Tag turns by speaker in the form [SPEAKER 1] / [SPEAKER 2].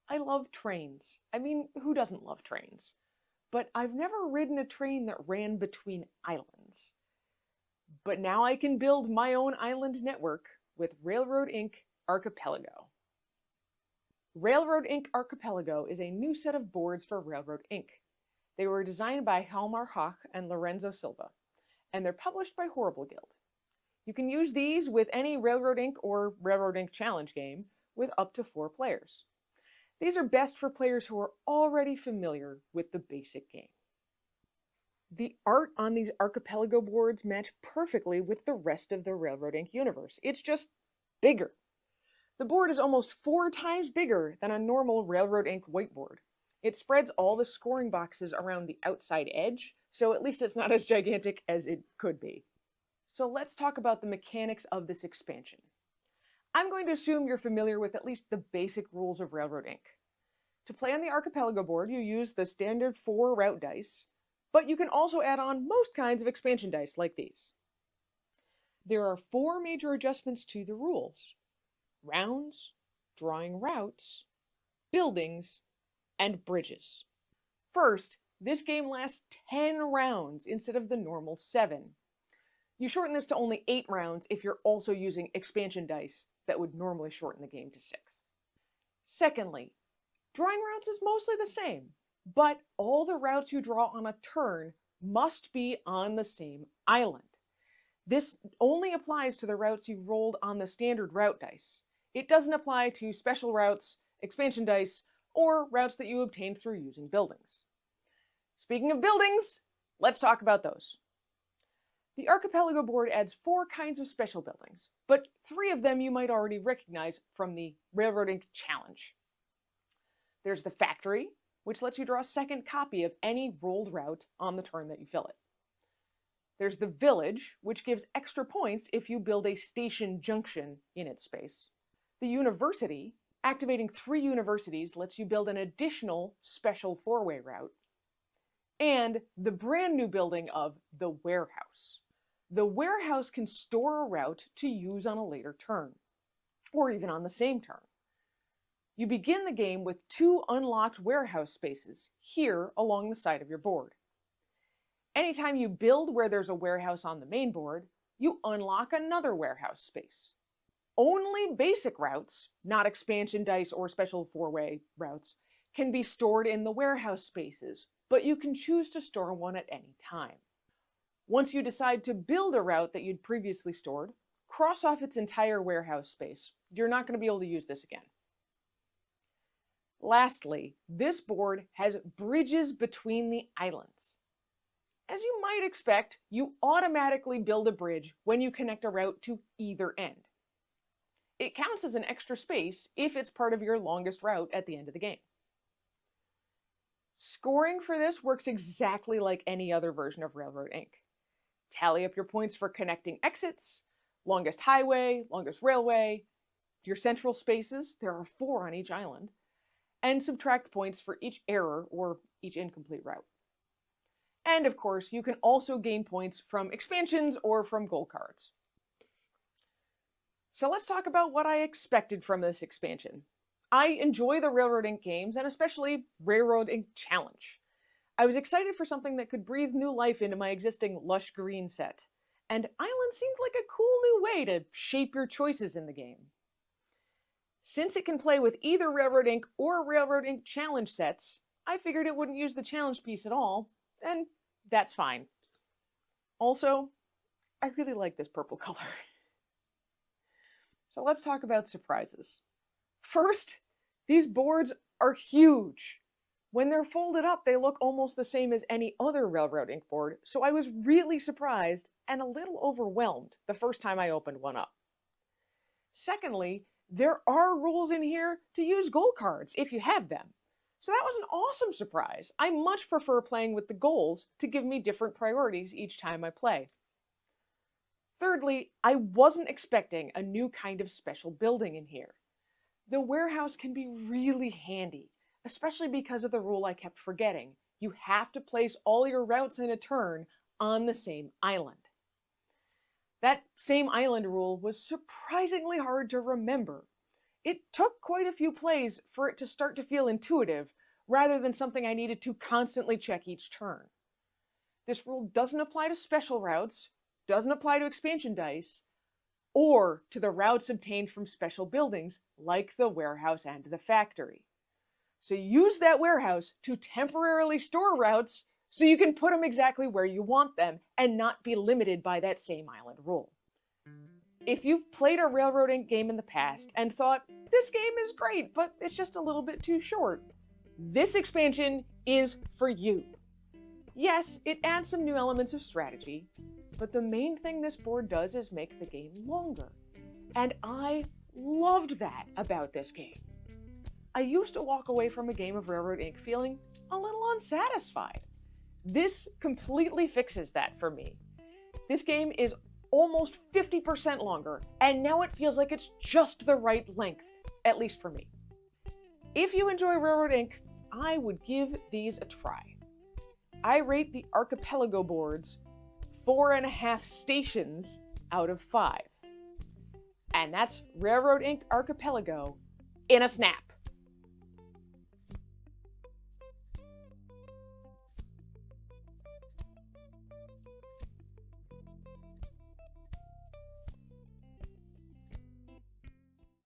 [SPEAKER 1] I love trains. I mean, who doesn't love trains? But I've never ridden a train that ran between islands. But now I can build my own island network with Railroad Ink Archipelago. Railroad Ink Archipelago is a new set of boards for Railroad Ink. They were designed by Hjalmar Hoch and Lorenzo Silva, and they're published by Horrible Guild. You can use these with any Railroad Ink or Railroad Ink Challenge game with up to 4 players. These are best for players who are already familiar with the basic game. The art on these Archipelago boards match perfectly with the rest of the Railroad Ink universe. It's just bigger. The board is almost 4 times bigger than a normal Railroad Ink whiteboard. It spreads all the scoring boxes around the outside edge, so at least it's not as gigantic as it could be. So let's talk about the mechanics of this expansion. I'm going to assume you're familiar with at least the basic rules of Railroad Ink. To play on the Archipelago board, you use the standard 4 route dice, but you can also add on most kinds of expansion dice like these. There are 4 major adjustments to the rules: rounds, drawing routes, buildings, and bridges. First, this game lasts 10 rounds instead of the normal 7. You shorten this to only 8 rounds if you're also using expansion dice that would normally shorten the game to 6. Secondly, drawing routes is mostly the same, but all the routes you draw on a turn must be on the same island. This only applies to the routes you rolled on the standard route dice. It doesn't apply to special routes, expansion dice, or routes that you obtained through using buildings. Speaking of buildings, let's talk about those. The Archipelago board adds 4 kinds of special buildings, but 3 of them you might already recognize from the Railroad Ink Challenge. There's the factory, which lets you draw a second copy of any rolled route on the turn that you fill it. There's the village, which gives extra points if you build a station junction in its space. The university, activating 3 universities lets you build an additional special 4-way route. And the brand new building of the warehouse. The warehouse can store a route to use on a later turn, or even on the same turn. You begin the game with 2 unlocked warehouse spaces here along the side of your board. Anytime you build where there's a warehouse on the main board, you unlock another warehouse space. Only basic routes, not expansion dice or special 4-way routes, can be stored in the warehouse spaces, but you can choose to store one at any time. Once you decide to build a route that you'd previously stored, cross off its entire warehouse space. You're not going to be able to use this again. Lastly, this board has bridges between the islands. As you might expect, you automatically build a bridge when you connect a route to either end. It counts as an extra space if it's part of your longest route at the end of the game. Scoring for this works exactly like any other version of Railroad Ink. Tally up your points for connecting exits, longest highway, longest railway, your central spaces, there are 4 on each island, and subtract points for each error or each incomplete route. And of course, you can also gain points from expansions or from goal cards. So let's talk about what I expected from this expansion. I enjoy the Railroad Ink games, and especially Railroad Ink Challenge. I was excited for something that could breathe new life into my existing lush green set, and Island seemed like a cool new way to shape your choices in the game. Since it can play with either Railroad Ink or Railroad Ink Challenge sets, I figured it wouldn't use the challenge piece at all, and that's fine. Also, I really like this purple color. So let's talk about surprises. First, these boards are huge. When they're folded up, they look almost the same as any other Railroad Ink board, so I was really surprised and a little overwhelmed the first time I opened one up. Secondly, there are rules in here to use goal cards if you have them. So that was an awesome surprise. I much prefer playing with the goals to give me different priorities each time I play. Thirdly, I wasn't expecting a new kind of special building in here. The warehouse can be really handy, especially because of the rule I kept forgetting. You have to place all your routes in a turn on the same island. That same island rule was surprisingly hard to remember. It took quite a few plays for it to start to feel intuitive, rather than something I needed to constantly check each turn. This rule doesn't apply to special routes, doesn't apply to expansion dice, or to the routes obtained from special buildings like the warehouse and the factory. So use that warehouse to temporarily store routes so you can put them exactly where you want them and not be limited by that same island rule. If you've played a Railroad Ink game in the past and thought, this game is great, but it's just a little bit too short, this expansion is for you. Yes, it adds some new elements of strategy, but the main thing this board does is make the game longer. And I loved that about this game. I used to walk away from a game of Railroad Ink feeling a little unsatisfied. This completely fixes that for me. This game is almost 50% longer, and now it feels like it's just the right length, at least for me. If you enjoy Railroad Ink, I would give these a try. I rate the Archipelago boards 4.5 stations out of 5. And that's Railroad Ink Archipelago in a snap.